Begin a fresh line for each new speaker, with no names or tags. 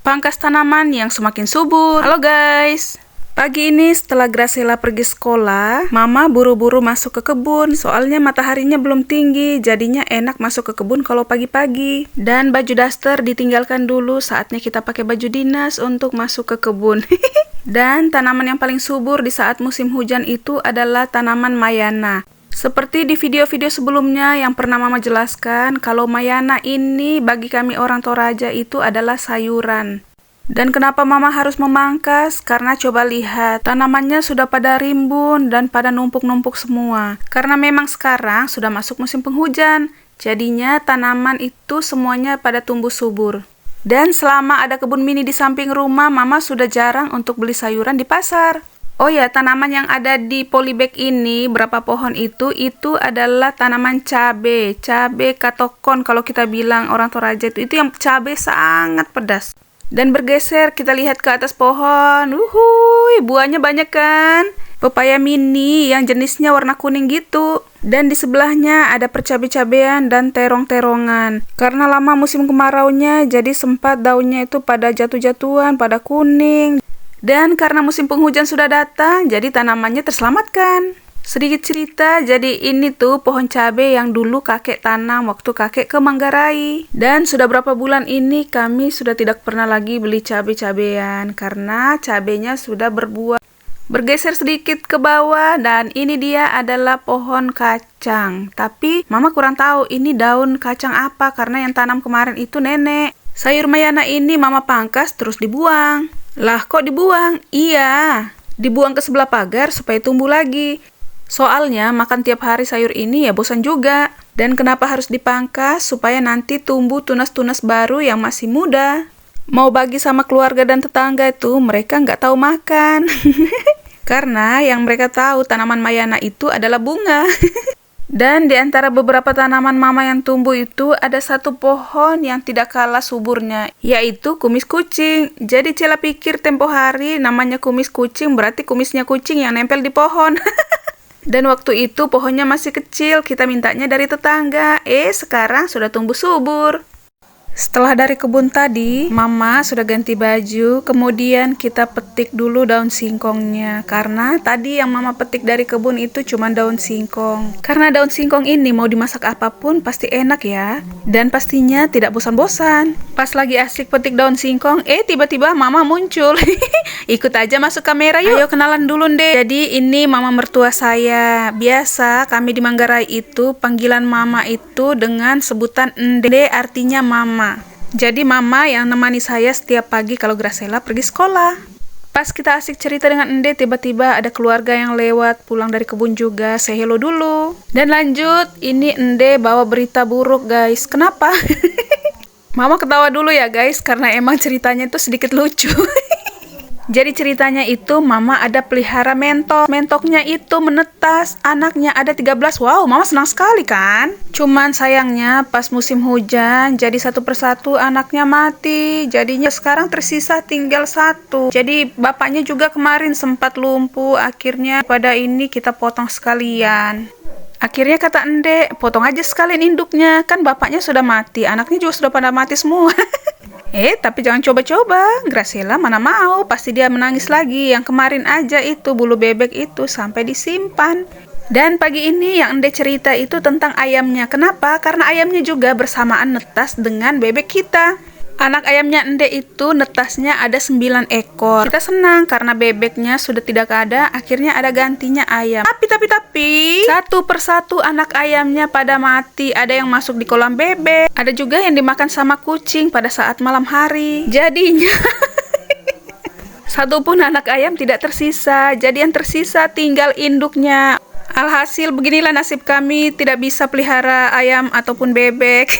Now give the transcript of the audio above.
pangkas tanaman yang semakin subur. Halo guys, pagi ini setelah Graciela pergi sekolah, Mama buru-buru masuk ke kebun. Soalnya mataharinya belum tinggi, jadinya enak masuk ke kebun kalau pagi-pagi. Dan baju daster ditinggalkan dulu, saatnya kita pakai baju dinas untuk masuk ke kebun. Dan tanaman yang paling subur di saat musim hujan itu adalah tanaman mayana. Seperti di video-video sebelumnya yang pernah Mama jelaskan, kalau mayana ini bagi kami orang Toraja itu adalah sayuran. Dan kenapa Mama harus memangkas? Karena coba lihat, tanamannya sudah pada rimbun dan pada numpuk-numpuk semua. Karena memang sekarang sudah masuk musim penghujan, jadinya tanaman itu semuanya pada tumbuh subur. Dan selama ada kebun mini di samping rumah, Mama sudah jarang untuk beli sayuran di pasar. Oh ya, tanaman yang ada di polybag ini, berapa pohon itu adalah tanaman cabe katokon kalau kita bilang orang Toraja itu yang cabe sangat pedas. Dan bergeser kita lihat ke atas pohon, buahnya banyak kan? Pepaya mini yang jenisnya warna kuning gitu. Dan di sebelahnya ada percabe-cabean dan terong-terongan. Karena lama musim kemaraunya, jadi sempat daunnya itu pada jatuh-jatuhan, pada kuning. Dan karena musim penghujan sudah datang, jadi tanamannya terselamatkan. Sedikit cerita, jadi ini tuh pohon cabai yang dulu kakek tanam waktu kakek ke Manggarai. Dan sudah berapa bulan ini kami sudah tidak pernah lagi beli cabai-cabean karena cabainya sudah berbuah. Bergeser sedikit ke bawah dan ini dia adalah pohon kacang. Tapi Mama kurang tahu ini daun kacang apa karena yang tanam kemarin itu nenek. Sayur mayana ini Mama pangkas terus dibuang. Lah kok dibuang? Iya, dibuang ke sebelah pagar supaya tumbuh lagi. Soalnya makan tiap hari sayur ini ya bosan juga. Dan kenapa harus dipangkas? Supaya nanti tumbuh tunas-tunas baru yang masih muda. Mau bagi sama keluarga dan tetangga itu mereka nggak tahu makan. Karena yang mereka tahu tanaman mayana itu adalah bunga. Dan di antara beberapa tanaman Mama yang tumbuh itu ada satu pohon yang tidak kalah suburnya, yaitu kumis kucing. Jadi Cela pikir tempo hari namanya kumis kucing berarti kumisnya kucing yang nempel di pohon. Dan waktu itu pohonnya masih kecil, kita mintanya dari tetangga. Sekarang sudah tumbuh subur. Setelah dari kebun tadi, Mama sudah ganti baju, kemudian kita petik dulu daun singkongnya. Karena tadi yang Mama petik dari kebun itu cuma daun singkong. Karena daun singkong ini mau dimasak apapun pasti enak ya. Dan pastinya tidak bosan-bosan. Pas lagi asik petik daun singkong, tiba-tiba Mama muncul. Ikut aja masuk kamera yuk. Ayo kenalan dulu deh. Jadi ini Mama mertua saya. Biasa kami di Manggarai itu panggilan Mama itu dengan sebutan Ende, artinya Mama. Jadi Mama yang nemani saya setiap pagi kalau Graciela pergi sekolah. Pas kita asik cerita dengan Ende, tiba-tiba ada keluarga yang lewat pulang dari kebun juga. Say hello dulu. Dan lanjut, ini Ende bawa berita buruk guys. Kenapa? Mama ketawa dulu ya guys, karena emang ceritanya itu sedikit lucu. Jadi ceritanya itu Mama ada pelihara mentok. Mentoknya itu menetas, anaknya ada 13. Wow, Mama senang sekali kan? Cuman sayangnya pas musim hujan, jadi satu persatu anaknya mati. Jadinya sekarang tersisa tinggal satu. Jadi bapaknya juga kemarin sempat lumpuh. Akhirnya pada ini kita potong sekalian. Akhirnya kata Ende, potong aja sekalian induknya. Kan bapaknya sudah mati, anaknya juga sudah pada mati semua. Tapi jangan coba-coba. Graciela mana mau, pasti dia menangis lagi. Yang kemarin aja itu bulu bebek itu sampai disimpan. Dan pagi ini yang Ende cerita itu tentang ayamnya. Kenapa? Karena ayamnya juga bersamaan netas dengan bebek kita. Anak ayamnya Ende itu netasnya ada 9 ekor. Kita senang karena bebeknya sudah tidak ada, akhirnya ada gantinya ayam. Tapi satu persatu anak ayamnya pada mati. Ada yang masuk di kolam bebek, ada juga yang dimakan sama kucing pada saat malam hari. Jadinya satu pun anak ayam tidak tersisa. Jadi yang tersisa tinggal induknya. Alhasil beginilah nasib kami, tidak bisa pelihara ayam ataupun bebek.